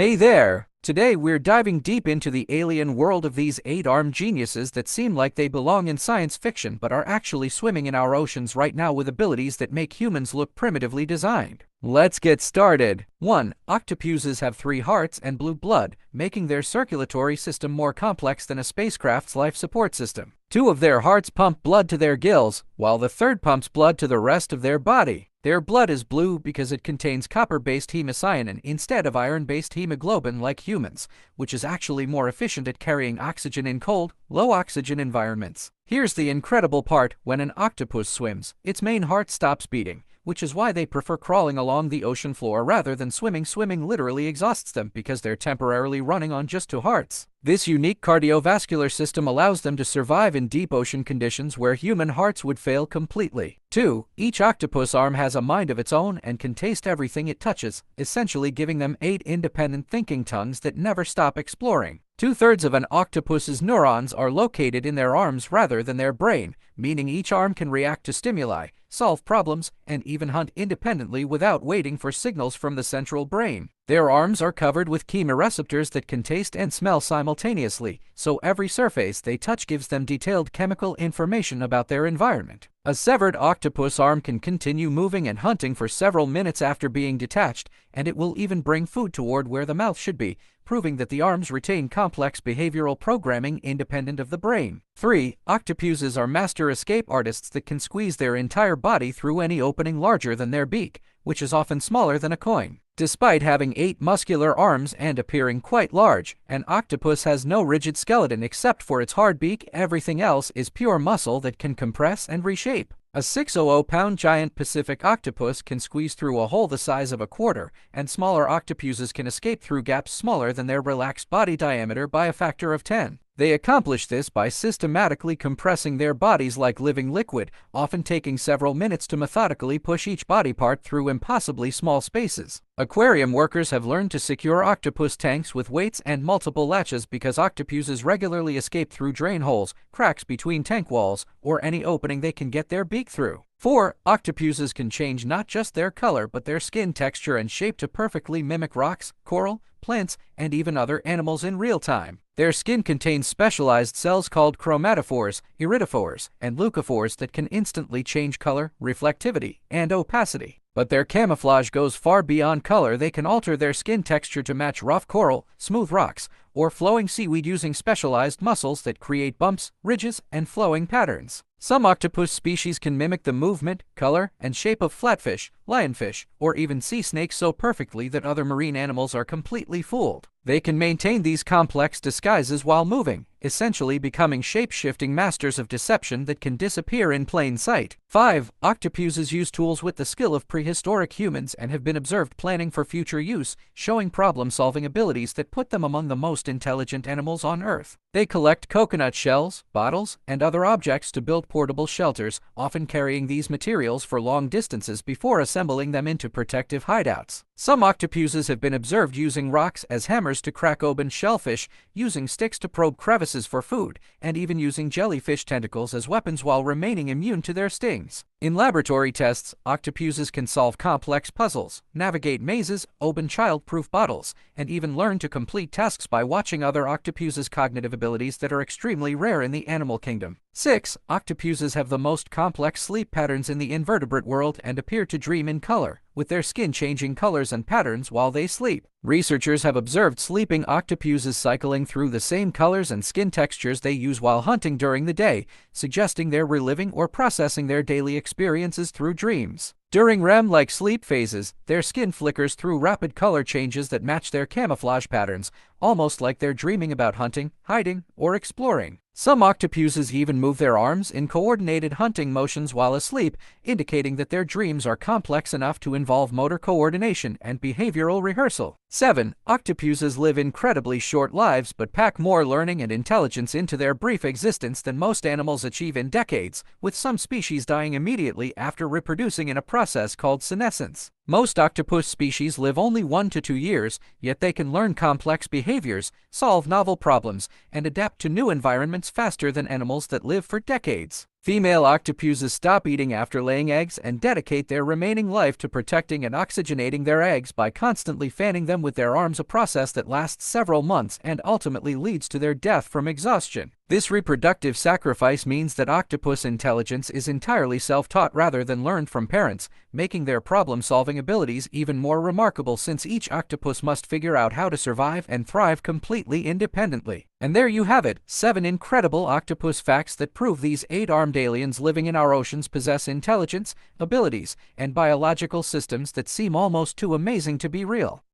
Hey there! Today we're diving deep into the alien world of these eight-armed geniuses that seem like they belong in science fiction but are actually swimming in our oceans right now with abilities that make humans look primitively designed. Let's get started. 1. Octopuses have 3 hearts and blue blood, making their circulatory system more complex than a spacecraft's life support system. 2 of their hearts pump blood to their gills, while the third pumps blood to the rest of their body. Their blood is blue because it contains copper-based hemocyanin instead of iron-based hemoglobin like humans, which is actually more efficient at carrying oxygen in cold, low-oxygen environments. Here's the incredible part: when an octopus swims, its main heart stops beating, which is why they prefer crawling along the ocean floor rather than swimming. Swimming literally exhausts them because they're temporarily running on just 2 hearts. This unique cardiovascular system allows them to survive in deep ocean conditions where human hearts would fail completely. 2. Each octopus arm has a mind of its own and can taste everything it touches, essentially giving them 8 independent thinking tongues that never stop exploring. 2/3 of an octopus's neurons are located in their arms rather than their brain, meaning each arm can react to stimuli, solve problems, and even hunt independently without waiting for signals from the central brain. Their arms are covered with chemoreceptors that can taste and smell simultaneously, so every surface they touch gives them detailed chemical information about their environment. A severed octopus arm can continue moving and hunting for several minutes after being detached, and it will even bring food toward where the mouth should be, proving that the arms retain complex behavioral programming independent of the brain. 3. Octopuses are master escape artists that can squeeze their entire body through any opening larger than their beak, which is often smaller than a coin. Despite having 8 muscular arms and appearing quite large, an octopus has no rigid skeleton except for its hard beak. Everything else is pure muscle that can compress and reshape. A 600-pound giant Pacific octopus can squeeze through a hole the size of a quarter, and smaller octopuses can escape through gaps smaller than their relaxed body diameter by a factor of 10. They accomplish this by systematically compressing their bodies like living liquid, often taking several minutes to methodically push each body part through impossibly small spaces. Aquarium workers have learned to secure octopus tanks with weights and multiple latches because octopuses regularly escape through drain holes, cracks between tank walls, or any opening they can get their beak through. 4. Octopuses can change not just their color but their skin texture and shape to perfectly mimic rocks, coral, plants, and even other animals in real time. Their skin contains specialized cells called chromatophores, iridophores, and leucophores that can instantly change color, reflectivity, and opacity. But their camouflage goes far beyond color. They can alter their skin texture to match rough coral, smooth rocks, or flowing seaweed using specialized muscles that create bumps, ridges, and flowing patterns. Some octopus species can mimic the movement, color, and shape of flatfish, lionfish, or even sea snakes so perfectly that other marine animals are completely fooled. They can maintain these complex disguises while moving, essentially becoming shape-shifting masters of deception that can disappear in plain sight. 5. Octopuses use tools with the skill of prehistoric humans and have been observed planning for future use, showing problem-solving abilities that put them among the most intelligent animals on Earth. They collect coconut shells, bottles, and other objects to build portable shelters, often carrying these materials for long distances before assembling them into protective hideouts. Some octopuses have been observed using rocks as hammers to crack open shellfish, using sticks to probe crevices for food, and even using jellyfish tentacles as weapons while remaining immune to their stings. In laboratory tests, octopuses can solve complex puzzles, navigate mazes, open child-proof bottles, and even learn to complete tasks by watching other octopuses' cognitive abilities that are extremely rare in the animal kingdom. 6. Octopuses have the most complex sleep patterns in the invertebrate world and appear to dream in color, with their skin changing colors and patterns while they sleep. Researchers have observed sleeping octopuses cycling through the same colors and skin textures they use while hunting during the day, suggesting they're reliving or processing their daily experiences through dreams. During REM-like sleep phases, their skin flickers through rapid color changes that match their camouflage patterns, almost like they're dreaming about hunting, hiding, or exploring. Some octopuses even move their arms in coordinated hunting motions while asleep, indicating that their dreams are complex enough to involve motor coordination and behavioral rehearsal. 7. Octopuses live incredibly short lives but pack more learning and intelligence into their brief existence than most animals achieve in decades, with some species dying immediately after reproducing in a process called senescence. Most octopus species live only 1 to 2 years, yet they can learn complex behaviors, solve novel problems, and adapt to new environments faster than animals that live for decades. Female octopuses stop eating after laying eggs and dedicate their remaining life to protecting and oxygenating their eggs by constantly fanning them with their arms, a process that lasts several months and ultimately leads to their death from exhaustion. This reproductive sacrifice means that octopus intelligence is entirely self-taught rather than learned from parents, making their problem-solving abilities even more remarkable since each octopus must figure out how to survive and thrive completely independently. And there you have it, 7 incredible octopus facts that prove these 8-armed aliens living in our oceans possess intelligence, abilities, and biological systems that seem almost too amazing to be real.